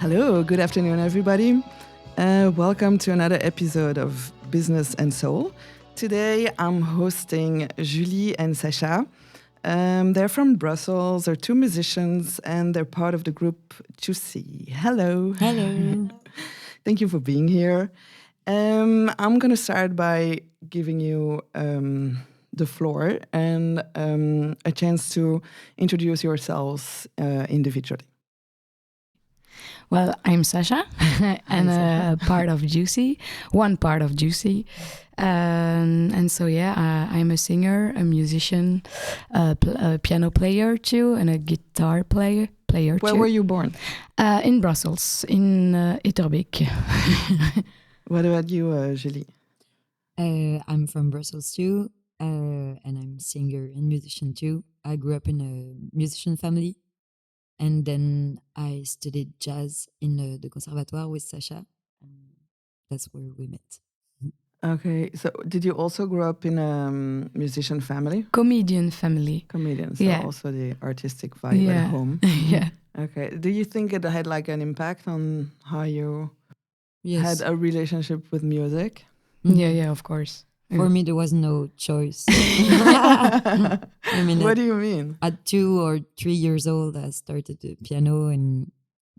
Hello, good afternoon, everybody. Welcome to another episode of Business and Soul. Today I'm hosting Julie and Sasha. They're from Brussels, they're two musicians, and they're part of the group Juicy. Hello. Hello. Thank you for being here. I'm going to start by giving you the floor and a chance to introduce yourselves individually. Well, I'm Sasha, and part of Juicy, one part of Juicy. And so, I'm a singer, a musician, a piano player too, and a guitar player too. Where were you born? In Brussels, in Etterbeek. What about you, Julie? I'm from Brussels too, and I'm singer and musician too. I grew up in a musician family. And then I studied jazz in the conservatoire with Sasha. And that's where we met. Okay, so did you also grow up in a musician family? Comedian family. Comedian, so Yeah. also the artistic vibe Yeah. at home. Yeah. Okay, do you think it had like an impact on how you Yes. had a relationship with music? Yeah, of course. For me, there was no choice. I mean, What do you mean? at 2 or 3 years old, I started the piano, and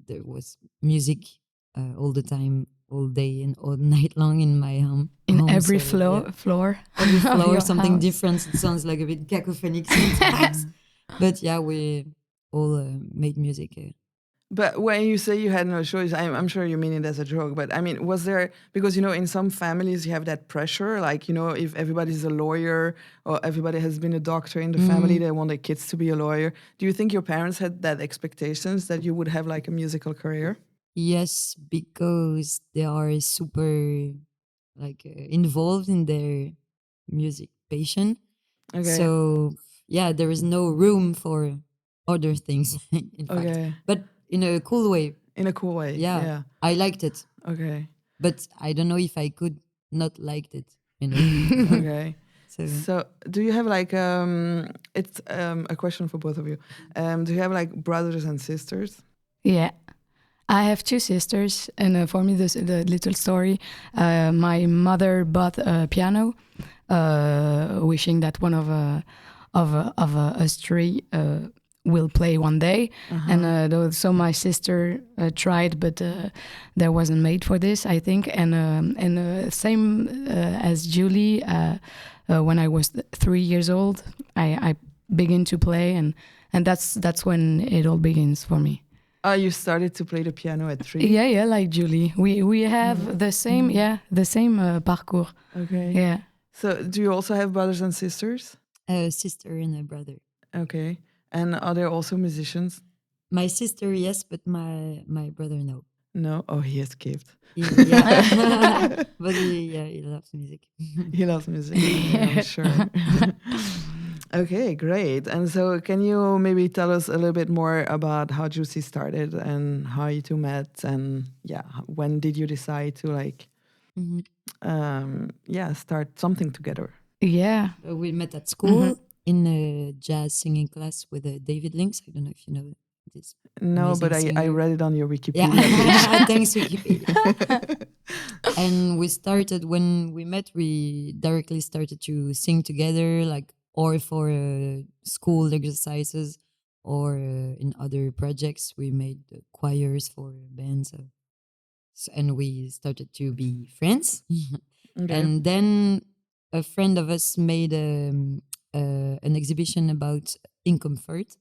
there was music all the time, all day and all night long in my home. In every so, yeah. floor. Every of floor, your something house. different. It sounds like a bit cacophonic sometimes. But yeah, we all made music. But when you say you had no choice, I'm sure you mean it as a joke. But I mean, was there, because, you know, in some families you have that pressure, like, you know, if everybody's a lawyer or everybody has been a doctor in the family, they want their kids to be a lawyer. Do you think your parents had that expectations that you would have like a musical career? Yes, because they are super involved in their music passion. Okay. So yeah, there is no room for other things in fact. Okay. But in a cool way. In a cool way. Yeah. I liked it. Okay. But I don't know if I could not liked it, you know. Okay. So do you have like it's a question for both of you. Do you have like brothers and sisters? Yeah. I have two sisters, and for me, the little story. My mother bought a piano, wishing that one of us three will play one day. And so my sister tried, but there wasn't made for this, I think. And same as Julie, when I was 3 years old, I began to play, and that's when it all begins for me. Oh, you started to play the piano at 3? Yeah, like Julie. We have the same, parcours. Okay. Yeah. So do you also have brothers and sisters? A sister and a brother. Okay. And are they also musicians? My sister, yes, but my brother, no. No? Oh, he escaped. Yeah. But he loves music. He loves music. Yeah, I'm sure. Okay, great. And so can you maybe tell us a little bit more about how Juicy started and how you two met, and when did you decide to start something together? Yeah. We met at school in a jazz singing class with David Links. I don't know if you know this. No, but I read it on your Wikipedia page. Yeah, thanks Wikipedia. And we started, when we met, we directly started to sing together, or for school exercises, or in other projects. We made choirs for bands, and we started to be friends. Okay. And then a friend of us made an exhibition about incomfort,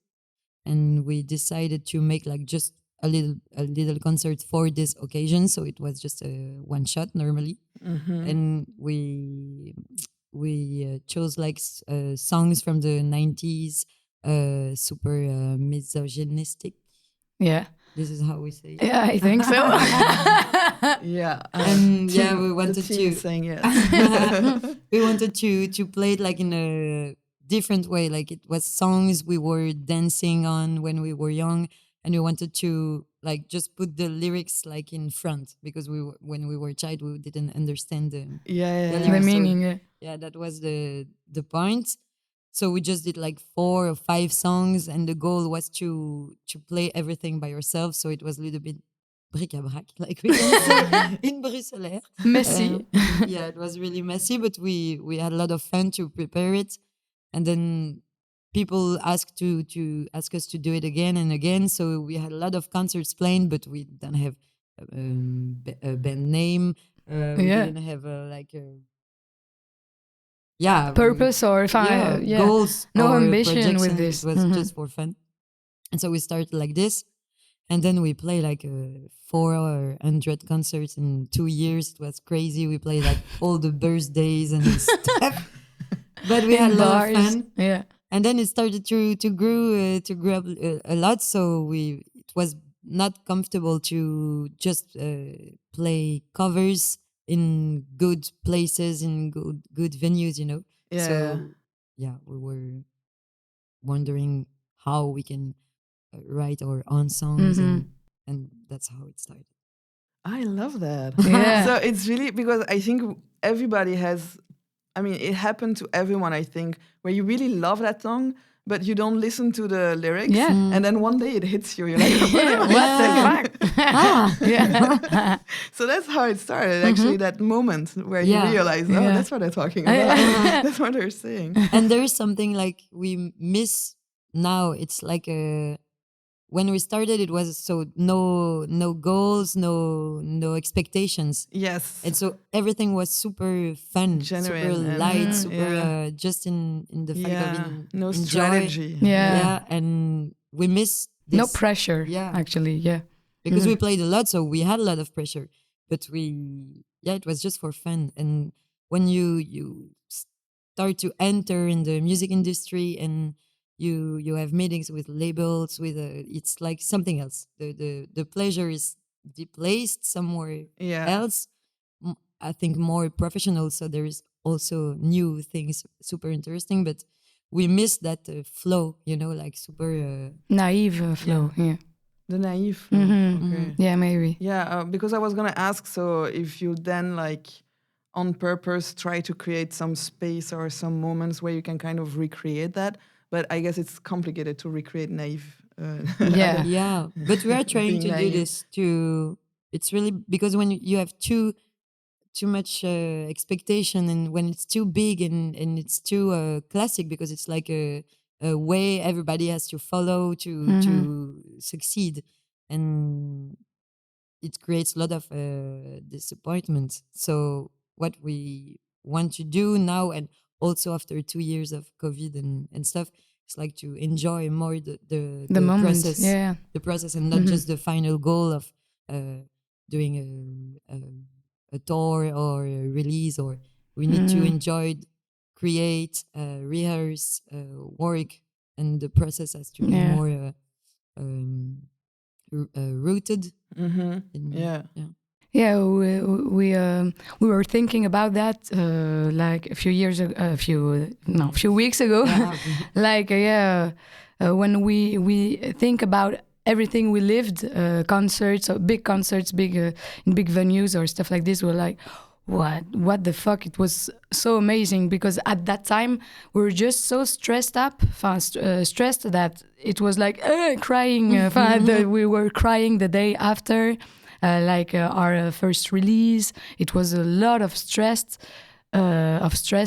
and we decided to make just a little concert for this occasion. So it was just a one shot normally, and we chose songs from the 90s, super misogynistic. Yeah. This is how we say it. Yeah, I think so. Yeah. And we wanted to saying yes. we wanted to play it in a different way. It was songs we were dancing on when we were young, and we wanted to just put the lyrics in front, because when we were child, we didn't understand the the meaning. Yeah, that was the point. So we just did 4 or 5 songs, and the goal was to play everything by yourself. So it was a little bit bric-à-brac, like we can say in Brusselaire. Messy. Yeah, it was really messy, but we had a lot of fun to prepare it, and then people asked ask us to do it again and again. So we had a lot of concerts playing, but we don't have a band name. We Yeah. didn't have like a yeah Purpose or goals no or ambition with projections. this. It was just for fun, and so we started like this, and then we play like 400 concerts in 2 years. It was crazy. We played like all the birthdays and stuff, but we had a lot of Bars. fun. Yeah. And then it started to grow up a lot. So it was not comfortable to just play covers in good places, in good venues, Yeah. So yeah, we were wondering how we can write our own songs, and that's how it started. I love that. Yeah. So it's really because I think everybody has, I mean, it happened to everyone, I think, where you really love that song, but you don't listen to the lyrics. Yeah. And then one day it hits you. You're like, Yeah, what the fuck? Yeah. So that's how it started, actually, that moment where Yeah. you realize, oh, Yeah. that's what they're talking about. That's what they're saying. And there is something like we miss now. It's like when we started, it was so no goals, no expectations, Yes. and so everything was super fun, Genuine super and, light, super yeah. just in the fact of No enjoy. strategy. Yeah. And we miss this. No pressure. Yeah. Actually. Yeah. Because we played a lot, so we had a lot of pressure. But it was just for fun. And when you start to enter in the music industry and you have meetings with labels, it's like something else. The pleasure is displaced somewhere Yeah. else. I think more professional. So there is also new things, super interesting. But we miss that flow, like super. Naive flow. Yeah. The naive. Okay. Yeah, maybe. Yeah, because I was gonna ask, so if you then like on purpose try to create some space or some moments where you can kind of recreate that, but I guess it's complicated to recreate naive. Yeah. Yeah, but we are trying Being to do naive. this too. It's really because when you have too much expectation, and when it's too big and it's too classic, because it's like a way everybody has to follow to succeed, and it creates a lot of disappointment. So what we want to do now, and also after 2 years of COVID and stuff, it's like to enjoy more The moment. process, Yeah. the process, and not just the final goal of doing a tour or a release. Or we need to enjoy, create, rehearse, work, and the process has to be Yeah. more rooted. Yeah. Yeah, we were thinking about that like a few years ago, a few weeks ago. Like when we think about everything we lived, concerts, or big concerts, in big venues or stuff like this, we're like, what the fuck? It was so amazing, because at that time we were just so stressed that it was like crying. We were crying the day after. Our first release, it was a lot of stress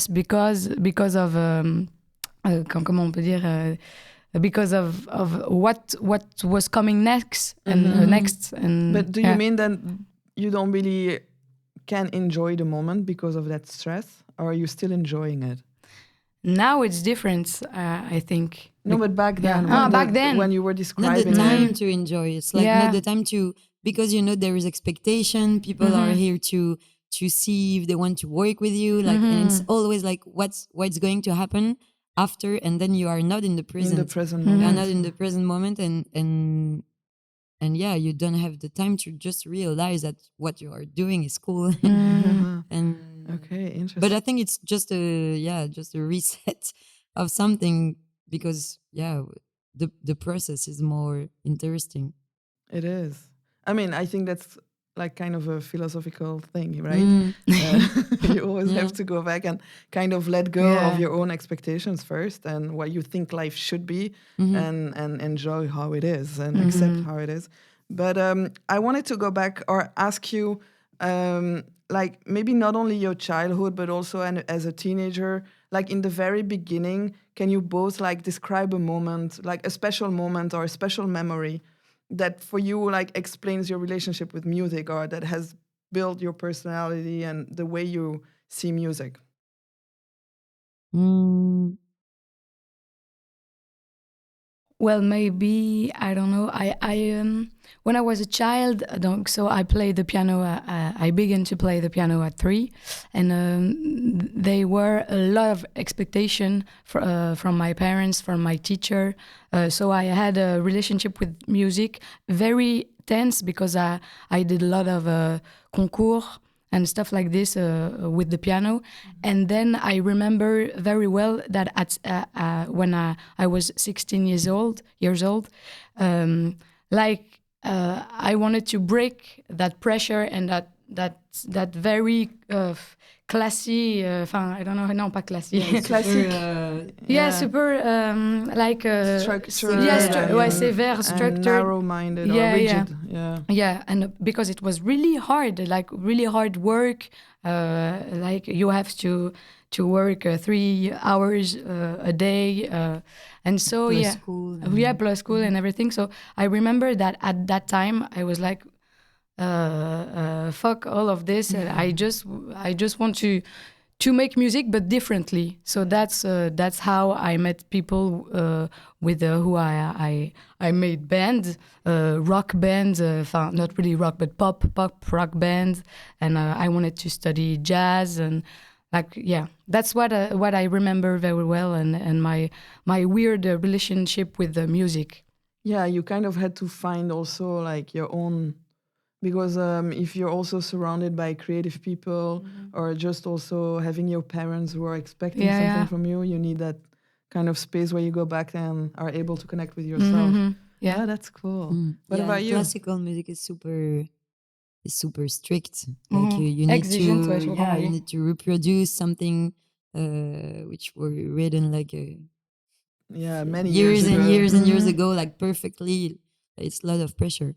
because of comment on peut dire, because of what was coming next and next. And But do you mean that you don't really can enjoy the moment because of that stress, or are you still enjoying it? Now it's different, I think. No, but back then, when you were Not describing the time it. to enjoy. It's like not the time to, because there is expectation. People are here to see if they want to work with you. Like, and it's always like what's going to happen after, and then you are not in the present. In the present You are moment. not in the present moment, and yeah, you don't have the time to just realize that what you are doing is cool. And Okay, interesting. but I think it's just a reset of something, because the process is more interesting. It is. I mean, I think that's like kind of a philosophical thing, right? You always have to go back and kind of let go of your own expectations first and what you think life should be, and enjoy how it is and accept how it is. But I wanted to go back or ask you, like maybe not only your childhood, but also as a teenager, like in the very beginning, can you both like describe a moment, like a special moment or a special memory that for you like explains your relationship with music or that has built your personality and the way you see music? Mm, Well, maybe I don't know. When I was a child, so I played the piano. I began to play the piano at 3, and they were a lot of expectation from my parents, from my teacher. So I had a relationship with music very tense because I did a lot of concours and stuff like this with the piano. And then I remember very well that when I was 16 years old, like I wanted to break that pressure and that very classy. I don't know, non pas classy. Classic. Yeah, super like Structure. yeah, and, sévère, and structured. narrow-minded or Yeah, yeah. rigid. Yeah. Yeah, and because it was really hard, like really hard work. Like you have to work 3 hours a day, and so plus yeah, school. yeah, plus school and everything. So I remember that at that time I was like, fuck all of this. And I just want to make music, but differently. So that's how I met people with who I made bands, rock bands, not really rock, but pop rock bands, and I wanted to study jazz and like yeah, that's what I remember very well, and my weird relationship with the music. Yeah, you kind of had to find also like your own, because if you're also surrounded by creative people or just also having your parents who are expecting Yeah, something yeah. from you, you need that kind of space where you go back and are able to connect with yourself. Yeah. Yeah, that's cool. What Yeah, about and you? classical music is super strict. Like you need Exigent, ouais, to je comprends, yeah, you oui. need to reproduce something which were written like Yeah, many years years and ago. years and years ago, like perfectly. It's a lot of pressure.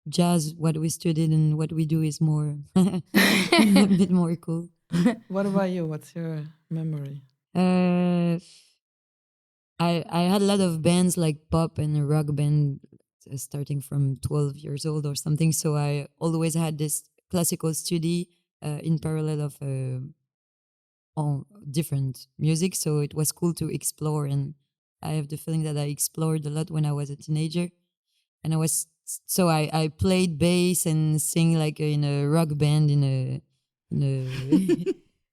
Jazz, what we studied and what we do is more a bit more cool. What about you? What's your memory? Uh, I had a lot of bands like pop and a rock band starting from 12 years old or something. So I always had this classical study in parallel of all different music. So it was cool to explore. And I have the feeling that I explored a lot when I was a teenager. And I played bass and sing like in a rock band in a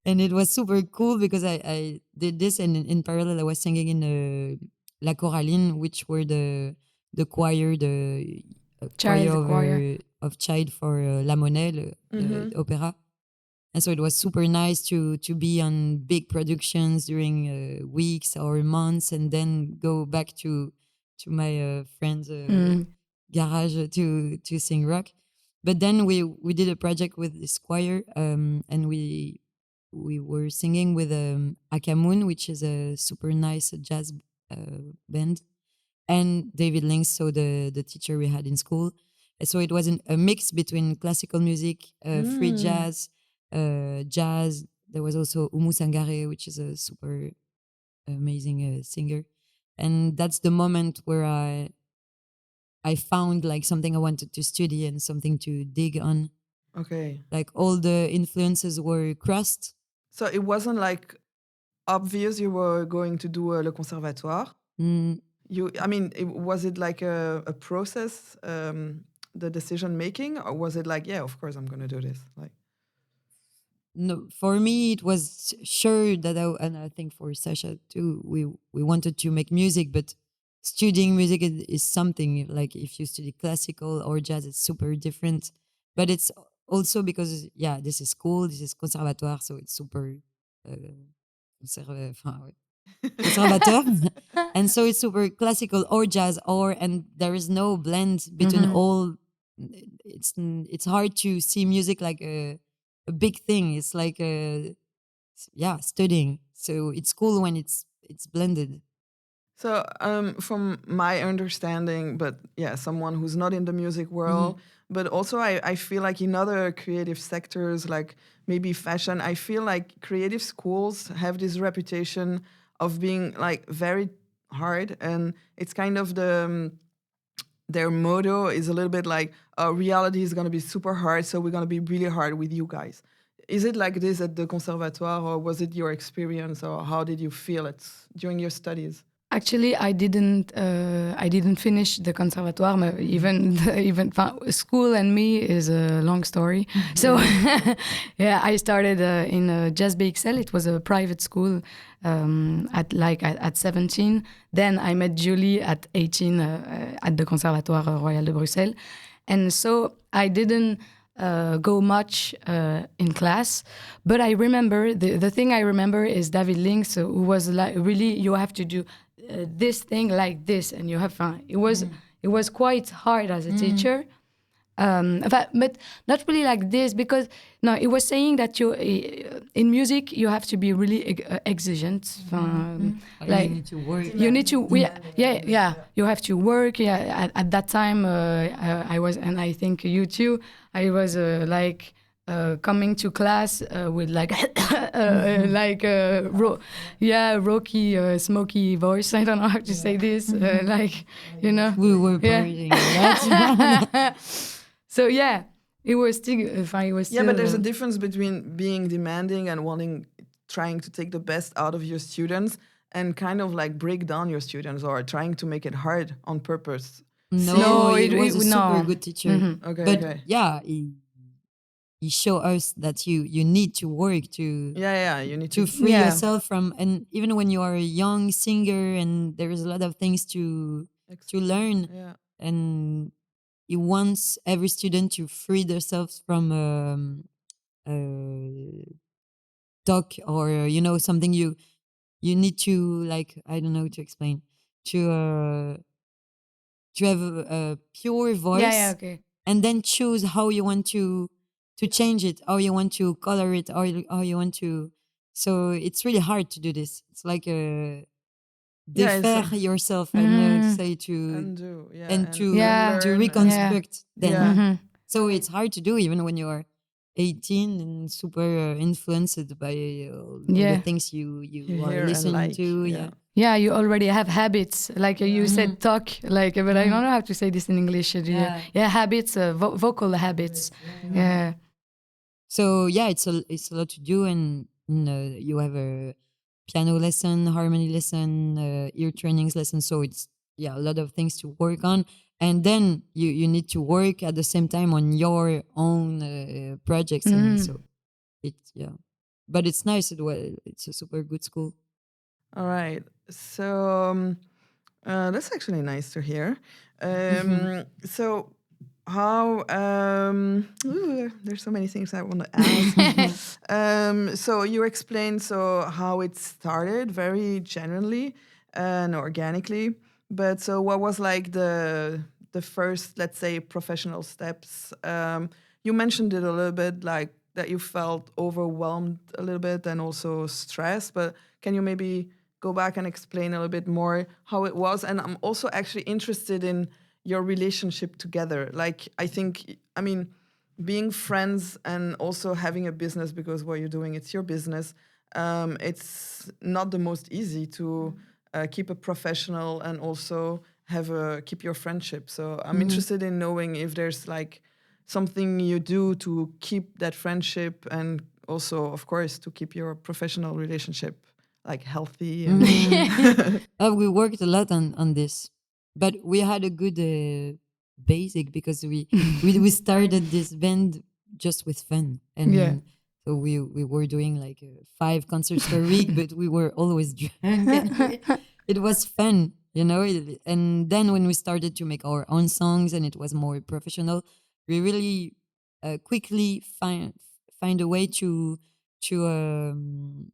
and it was super cool because I did this, and in parallel I was singing in La Coraline, which were the choir, the choir Child choir. of child for La Monnaie, the opera. And so it was super nice to be on big productions during weeks or months, and then go back to my friends' garage to sing rock. But then we did a project with this choir, and we were singing with Akamoon, which is a super nice jazz band, and David Links, so the teacher we had in school. And so it was a mix between classical music, free jazz, jazz. There was also Umu Sangare, which is a super amazing singer. And that's the moment where I found like something I wanted to study and something to dig on. Okay. Like all the influences were crossed. So it wasn't like obvious you were going to do le conservatoire. Mm, I mean, was it like a process, the decision making, or was it like, yeah, of course I'm going to do this? Like, no, for me it was sure that and I think for Sasha too, we wanted to make music, but studying music is something like if you study classical or jazz, it's super different. But it's also because yeah, this is school, this is conservatoire, so it's super uh, enfin, ouais, conservateur, and so it's super classical or jazz, and there is no blend between all. It's hard to see music like a big thing. It's like yeah, studying. So it's cool when it's blended. So, from my understanding, but yeah, someone who's not in the music world, but also I feel like in other creative sectors, like maybe fashion, I feel like creative schools have this reputation of being like very hard, and it's kind of their motto is a little bit like reality is going to be super hard, so we're going to be really hard with you guys. Is it like this at the conservatoire, or was it your experience, or how did you feel it during your studies? Actually, I didn't finish the conservatoire. Even school and me is a long story. So, yeah, I started in Jazz BXL. It was a private school at 17. Then I met Julie at 18 at the Conservatoire Royal de Bruxelles, and so I didn't go much in class. But I remember the thing I remember is David Links, who was like, really, you have to do this thing like this, and you have fun. It was quite hard as a teacher. But not really like this, because no, it was saying that you in music you have to be really exigent. Like you need to work. You need to, yeah. You have to work. Yeah, at that time I was, and I think you too. I was like. Coming to class with like rocky, smoky voice. I don't know how to say this. Like, you know, We were partying a lot. so yeah, it was still. If I was Yeah, still, but there's a difference between being demanding and trying to take the best out of your students, and kind of like break down your students or trying to make it hard on purpose. No, it- it was it- a super no. good teacher. Okay, But okay. yeah, he showed us that you need to work to Yeah, you need to to. free Yeah. yourself from, and even when you are a young singer and there is a lot of things to learn, Yeah. and he wants every student to free themselves from talk, or something you need to, like, I don't know to explain, to have a pure voice, Yeah, okay. and then choose how you want to change it, how you want to color it, how you want to. So it's really hard to do this. It's like Yeah, it's defaire yourself, I don't know how to say, to undo. Yeah, and to Yeah. to learn. reconstruct then. Yeah. Mhm. So it's hard to do even when you are 18 and super influenced by all the Yeah. things you You are hear and listening like. to. Yeah. Yeah. Yeah, you already have habits, like you said, talk, like, but I don't know how to say this in English. Yeah. Habits, vocal habits. Yeah, So yeah, it's a lot to do, and you have a piano lesson, harmony lesson, ear trainings lesson. So it's, yeah, a lot of things to work on, and then you need to work at the same time on your own projects, and so it's, yeah, but it's nice. It's a super good school. All right. So that's actually nice to hear. So how there's so many things I want to ask. So you explained so how it started very genuinely and organically, but so what was like the first, let's say, professional steps? You mentioned it a little bit, like that you felt overwhelmed a little bit and also stressed, but can you maybe go back and explain a little bit more how it was? And I'm also actually interested in your relationship together. Like, I think, I mean, being friends and also having a business, because what you're doing, it's your business. It's not the most easy to keep a professional and also keep your friendship. So I'm interested in knowing if there's like something you do to keep that friendship, and also, of course, to keep your professional relationship like healthy. And We worked a lot on this, but we had a good basic, because we started this band just with fun, and Yeah. so we were doing like 5 concerts per week, but we were always drunk. And it was fun, and then when we started to make our own songs and it was more professional, we really quickly find a way to um,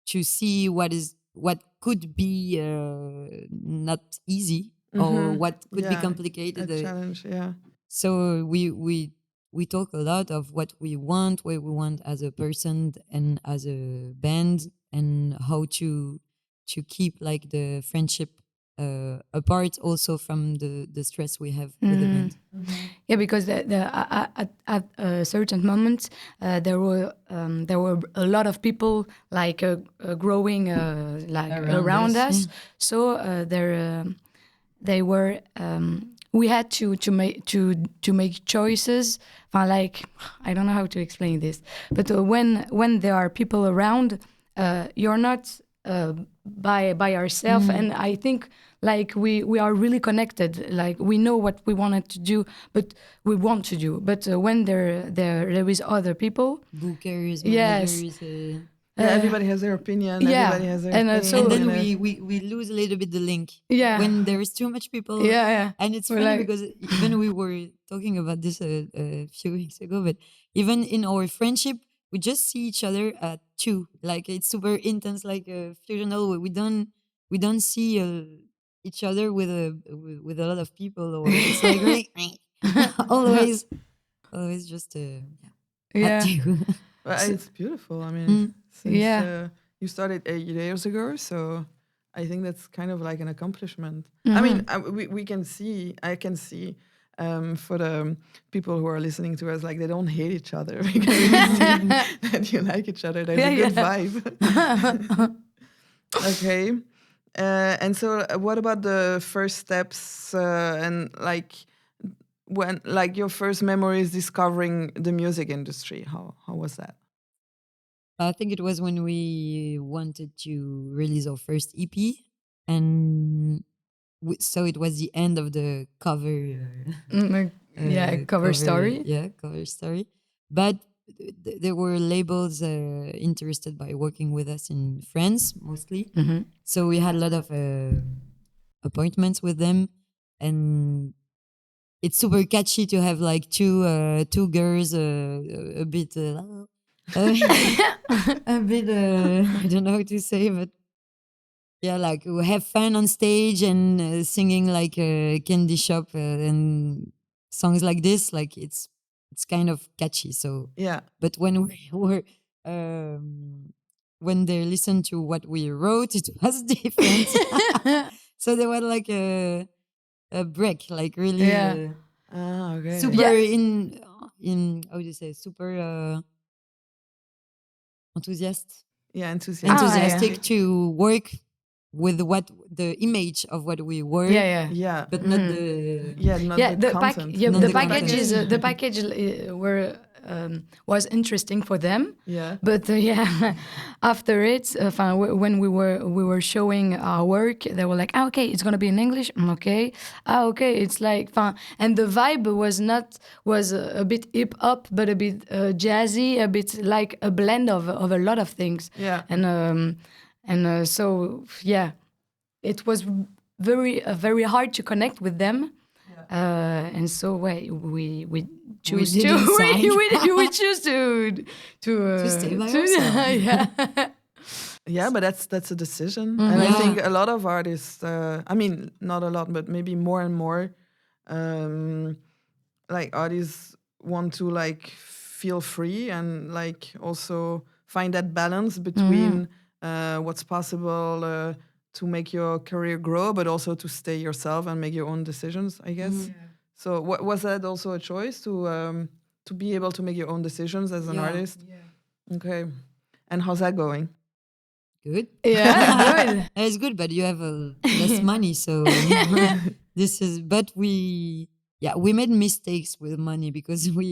to see what could be not easy, or what could be yeah, a complicated. challenge. Yeah. So we talk a lot of what we want as a person and as a band, and how to keep like the friendship apart also from the stress we have with the band. Yeah, because at a certain moment there were a lot of people like growing like around us. So they were we had to make choices. Like I don't know how to explain this, but when there are people around, you're not by ourselves, and I think like we are really connected. Like we know what we wanted to do, but we want to do. But when there is other people, Bookers, yes. managers. Yeah, everybody has their opinion. Yeah, Everybody has their and, thing. so- And then you know. we lose a little bit the link. Yeah. When there is too much people. Yeah. And it's We're funny like- because even we were talking about this a few weeks ago, but even in our friendship, we just see each other at 2. Like it's super intense, like fusional. We don't see each other with a lot of people, or it's like really always just Yeah. at 2. But it's beautiful. I mean, since Yeah. you started 8 years ago, so I think that's kind of like an accomplishment. I mean, we can see, I can see for the people who are listening to us, like they don't hate each other. We can really see that you like each other. There's a good vibe. Okay. And so what about the first steps and like when like your first memories discovering the music industry? How was that? I think it was when we wanted to release our first EP, and so it was the end of the cover. Cover story. Yeah, cover story. But there were labels interested by working with us in France mostly. So we had a lot of appointments with them, and it's super catchy to have like two girls a bit a bit I don't know how to say, but yeah, like we have fun on stage and singing like candy shop and songs like this. Like it's kind of catchy. So Yeah. but when we were when they listened to what we wrote, it was different. So there was like a break, like really Yeah. Okay. super Yeah. in how do you say, super enthusiastic Yeah, enthusiastic. enthusiastic to work with what the image of what we were, Yeah. Yeah. but not the Not Yeah, the the pack. content. Yeah, Not the the package is content. the package was interesting for them. Yeah. But yeah, after it, when we were showing our work, they were like, okay, it's gonna be in English. Okay, okay, it's like fun, and the vibe was a bit hip hop, but a bit jazzy, a bit like a blend of a lot of things. Yeah. And so yeah, it was very hard to connect with them. And so we choose to didn't sign. we choose to stay by ourselves. Yeah. Yeah, but that's a decision, and I Yeah. think a lot of artists. I mean, not a lot, but maybe more and more, like artists want to like feel free and like also find that balance between what's possible to make your career grow, but also to stay yourself and make your own decisions. I guess. So, was that also a choice to be able to make your own decisions as an Yeah. artist? Okay, and how's that going? Good. Yeah, good. It's good, but you have less money, so this is. But we made mistakes with money because we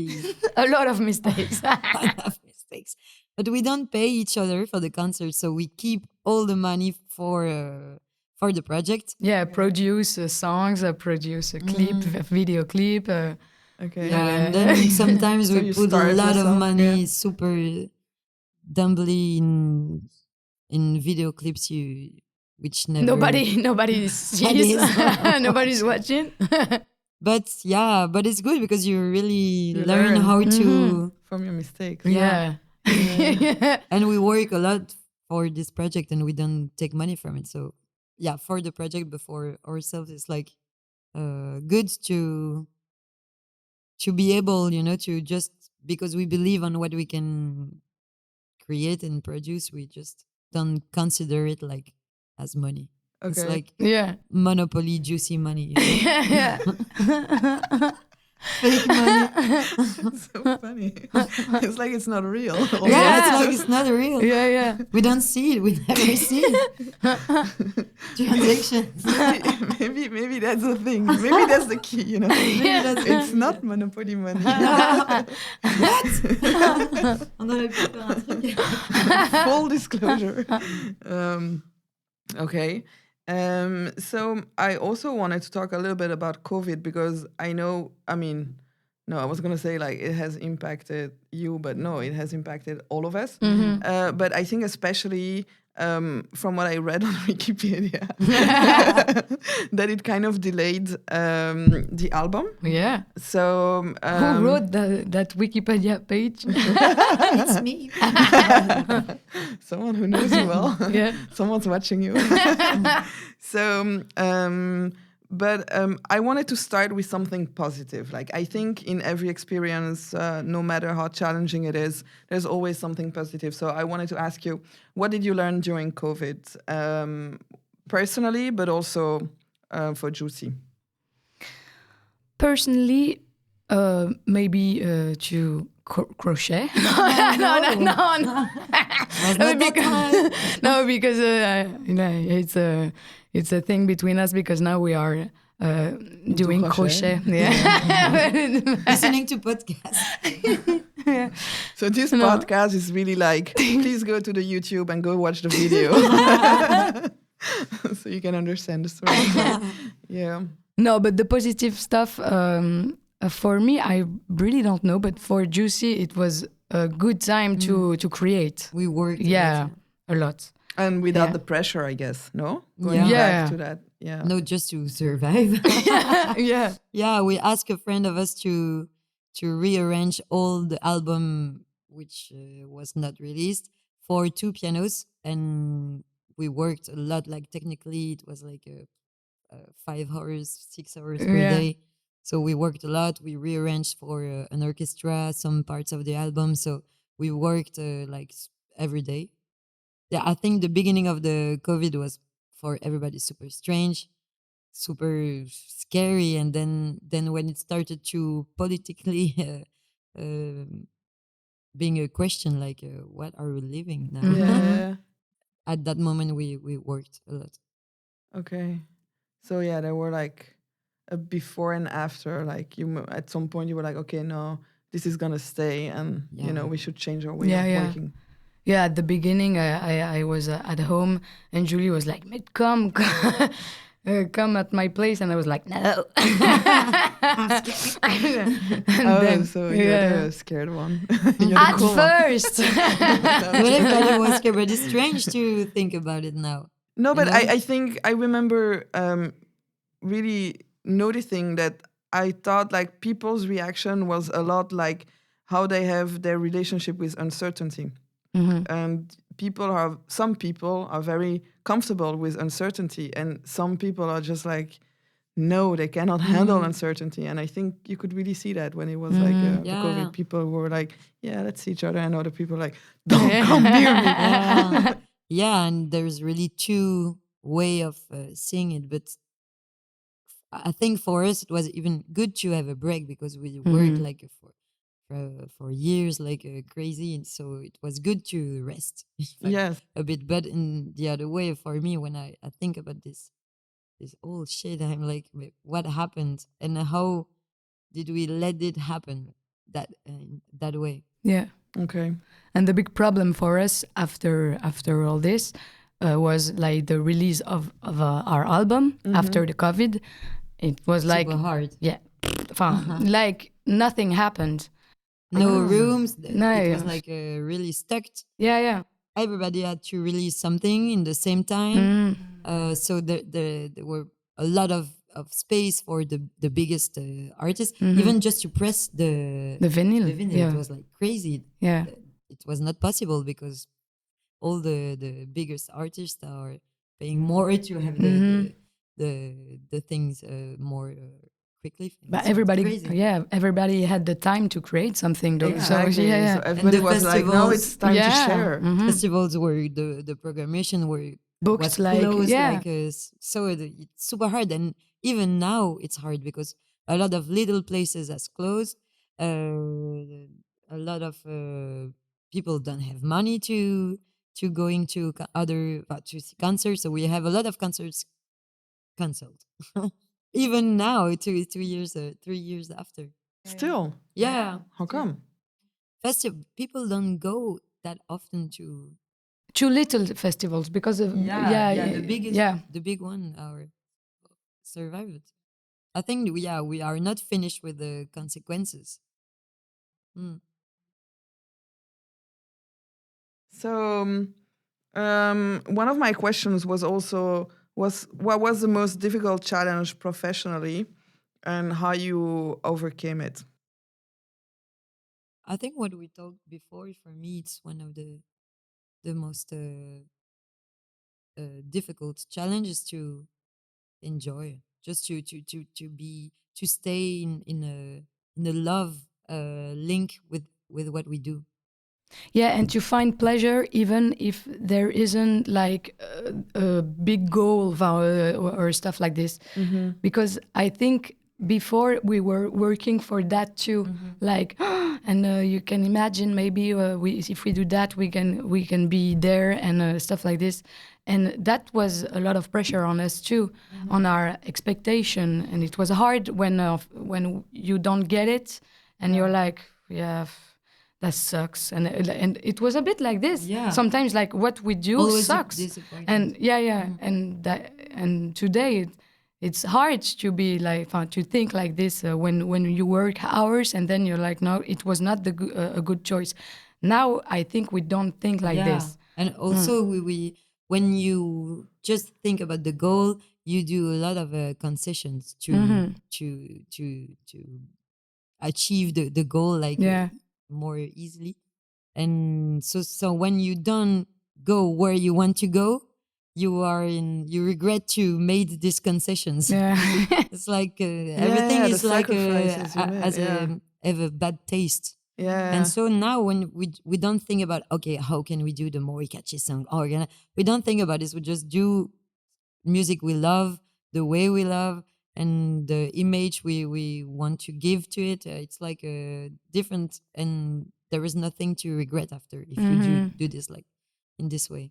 A lot of mistakes. have mistakes. But we don't pay each other for the concert, so we keep all the money for the project. Yeah, produce songs, produce a clip, a video clip. Okay. Yeah, and then sometimes So we you put a start lot of yourself, money, yeah. super dumbly in video clips which never Nobody sees. Nobody's watching. But it's good because you really You learn learn. how to From your mistakes. Yeah. and we work a lot for this project and we don't take money from it. So yeah, for the project before ourselves, it's like good to be able, to just, because we believe on what we can create and produce, we just don't consider it like as money. It's Okay. like Yeah. Monopoly juicy money. You know? Yeah. Fake money. It's so funny. It's like it's not real. Yeah, it's like it's not real. Yeah. We don't see it. We never see it. Transactions. Maybe that's the thing. Maybe that's the key, you know. Maybe that's It's not Monopoly money. On aurait pu faire un truc. Full disclosure. Okay. So I also wanted to talk a little bit about COVID because I know, I was going to say like it has impacted you, but no, it has impacted all of us. But I think especially from what I read on Wikipedia, that it kind of delayed the album. Yeah. So Who wrote that Wikipedia page? It's me. someone who knows you well. Yeah. Someone's watching you. So, but I wanted to start with something positive. Like I think in every experience, no matter how challenging it is, there's always something positive. So I wanted to ask you, what did you learn during COVID, personally, but also for Juicy? Personally, maybe to crochet. No. No, because it's a thing between us because now we are doing crochet. Yeah. Listening to podcasts. Yeah. So this podcast is really like, please go to the YouTube and go watch the video. So you can understand the story. Yeah. No, but the positive stuff, for me, I really don't know. But for Juicy, it was a good time to create. We worked. Yeah, a lot. And without Yeah. the pressure, I guess, no? Yeah. Back to that, yeah. No, just to survive. Yeah. Yeah, we asked a friend of us to rearrange all the album which was not released for 2 pianos, and we worked a lot. Like technically, it was like 5 hours, 6 hours per Yeah. day. So we worked a lot. We rearranged for an orchestra some parts of the album. So we worked every day. Yeah, I think the beginning of the COVID was for everybody super strange, super scary, and then when it started to politically being a question, like what are we living now? Yeah. At that moment, we worked a lot. Okay. So yeah, there were like a before and after. Like at some point you were like, okay, no, this is gonna stay, and Yeah. we should change our way Yeah, of yeah. working. Yeah, at the beginning, I was at home, and Julie was like, "Mate, come come at my place," and I was like, "No." So you're the scared one. You're the At cool one. first. Everybody was scared, but it's strange to think about it now. No, but know? I think I remember really noticing that I thought like people's reaction was a lot like how they have their relationship with uncertainty. And some people are very comfortable with uncertainty, and some people are just like, no, they cannot handle uncertainty. And I think you could really see that when it was like the Yeah. COVID. People were like, yeah, let's see each other, and other people like, don't come near me. Yeah. Yeah, and there's really 2 way of seeing it, but I think for us it was even good to have a break because we worked like for years like crazy, and so it was good to rest Yes. a bit. But in the other way, for me, when I think about this old shit, I'm like, wait, what happened and how did we let it happen that way? Yeah. Okay. And the big problem for us after all this was like the release of our album after the COVID. It was like Super hard. yeah, like nothing happened. No rooms. No, It yeah. was like really stuck. Yeah. Everybody had to release something in the same time. So there were a lot of space for the biggest artists, even just to press the vinyl. vinyl. Yeah. It was like crazy. Yeah. It was not possible because all the biggest artists are paying more to have the things more quickly. But So it's crazy. everybody had the time to create something though. Exactly. So yeah. So everybody the was like, no, festivals- it's time to share. Festivals were the programmation were booked was like closed. yeah. So it's super hard, and even now it's hard because a lot of little places has closed. A lot of people don't have money to going to other to see concerts, so we have a lot of concerts cancelled. Even now, 2 years, 3 years after. Still, Yeah, how come? festival people don't go that often to. Too little festivals because of The big one, our survived. I think we are not finished with the consequences. Mm. So, one of my questions was also was what was the most difficult challenge professionally, and how you overcame it. I think what we talked before, for me, it's one of the most difficult challenges to enjoy, just to stay in a love link with what we do. yeah, and to find pleasure even if there isn't like a big goal or stuff like this, because I think before we were working for that too, like and you can imagine maybe if we do that we can be there and stuff like this, and that was a lot of pressure on us too, on our expectation, and it was hard when you don't get it and you're like yeah, that sucks, and it was a bit like this. Yeah. Sometimes like what we do Always sucks, disappointed. and and today it's hard to be like to think like this when you work hours and then you're like no, it was not a good choice. Now I think we don't think like this. And also we when you just think about the goal, you do a lot of concessions to achieve the goal Yeah. more easily. And so when you don't go where you want to go, you regret to made these concessions. Yeah. It's like everything the is like sacrifices you made, as yeah. have a bad taste. Yeah. And so now when we don't think about, okay, how can we do the more catchy song? We don't think about this. We just do music we love, the way we love, and the image we want to give to it. It's like different, and there is nothing to regret after if you do this like in this way.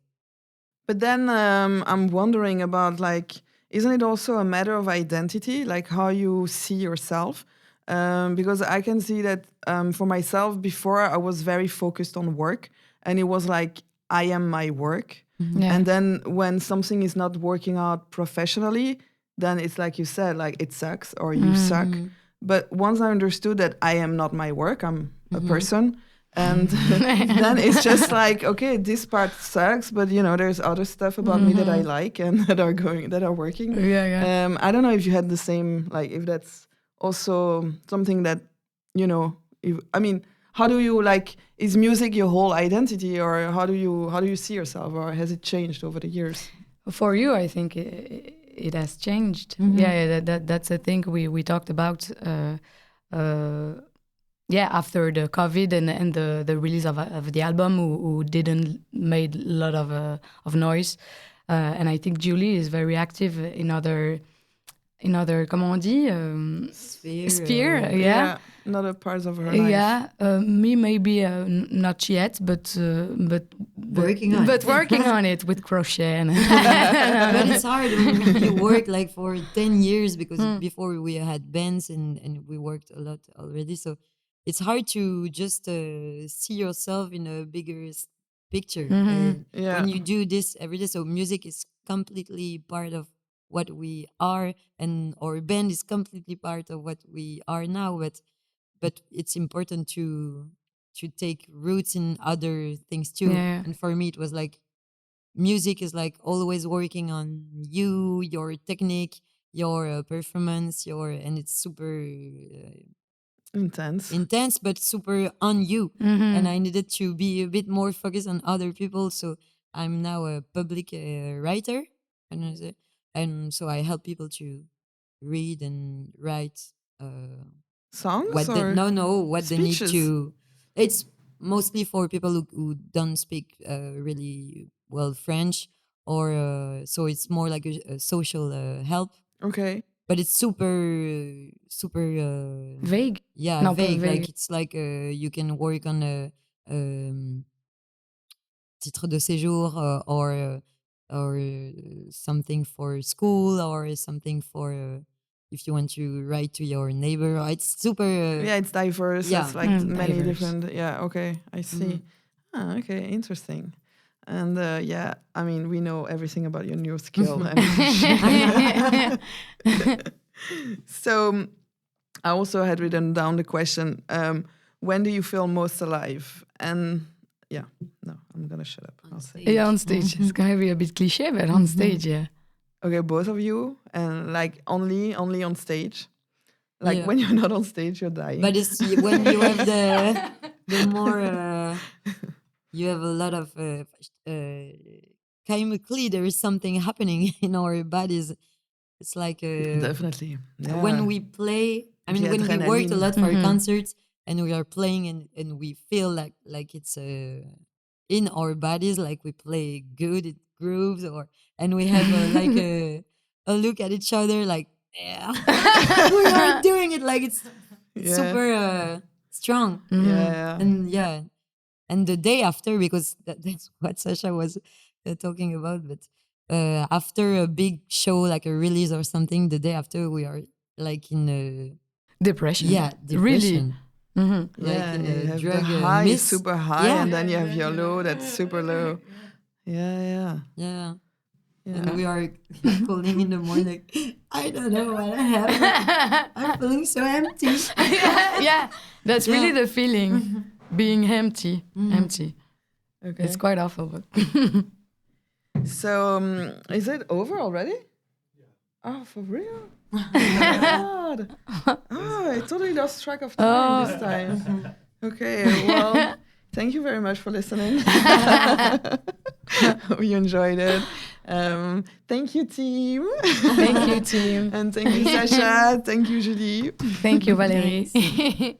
But then I'm wondering about like, isn't it also a matter of identity, like how you see yourself? Because I can see that for myself before I was very focused on work, and it was like I am my work. Yeah. And then when something is not working out professionally, then it's like you said, like it sucks or you suck. But once I understood that I am not my work, I'm a person. And then it's just like, okay, this part sucks, but you know, there's other stuff about me that I like and that are working. Yeah. I don't know if you had the same, like if that's also something that, you know, how do you like, is music your whole identity, or how do you see yourself, or has it changed over the years? For you, I think it has changed. Yeah, that's a thing we talked about. Yeah, after the COVID and the release of the album, who didn't made a lot of noise, and I think Julie is very active in other comment on dit sphere, yeah. Another parts of her life. Yeah, me maybe not yet, but Working on but it. working on it with crochet. And But it's hard when you work like for 10 years, because before we had bands and we worked a lot already. So it's hard to just see yourself in a bigger picture when you do this every day. So music is completely part of what we are, and our band is completely part of what we are now. But it's important to take roots in other things too. Yeah. And for me, it was like music is like always working on you, your technique, your performance, and it's super intense, but super on you. And I needed to be a bit more focused on other people. So I'm now a public writer, and so I help people to read and write Songs what they, or no what they need speeches? to. It's mostly for people who don't speak really well French, or so it's more like a social help, Okay. but it's super Vague. yeah, Not vague. vague. Like it's like you can work on a titre de séjour or something for school or something for if you want to write to your neighbor. It's super Yeah, it's diverse. yeah. It's like many Diverse. different. Yeah. Okay. I see. Okay. Interesting. And yeah, I mean, we know everything about your new skill. So I also had written down the question, when do you feel most alive? And yeah, no, I'm going to shut up. I'll say. Yeah, on stage. It's gonna be a bit cliché, but on stage, yeah. Okay, both of you, and like only on stage. Like Yeah. when you're not on stage, you're dying. But it's when you have the more you have a lot of chemically there is something happening in our bodies. It's like Definitely. Yeah. when we play. I mean, The when we worked a adrenaline. lot for concerts and we are playing and we feel like it's in our bodies, like we play good, it grooves, and we have like a look at each other, like yeah, we are doing it, like it's Yeah. super strong. Yeah. And yeah, and the day after, because that's what Sasha was talking about, but after a big show, like a release or something, the day after we are like in a Depression. depression. Really. Like Yeah, in you a have drug the high, miss. super high, Yeah. and then you have your low, that's super low. Yeah. Yeah. Yeah. And we are calling in the morning, like, I don't know what I have. I'm feeling so empty. Yeah, that's really Yeah. the feeling. Being empty. Empty. Okay. It's quite awful, but So, is it over already? Oh, for real? Oh my God. Oh, I totally lost track of time this time. Okay, well, thank you very much for listening. Hope you enjoyed it. Thank you, team. thank you, team. And thank you, Sasha. Thank you, Julie. Thank you, Valérie.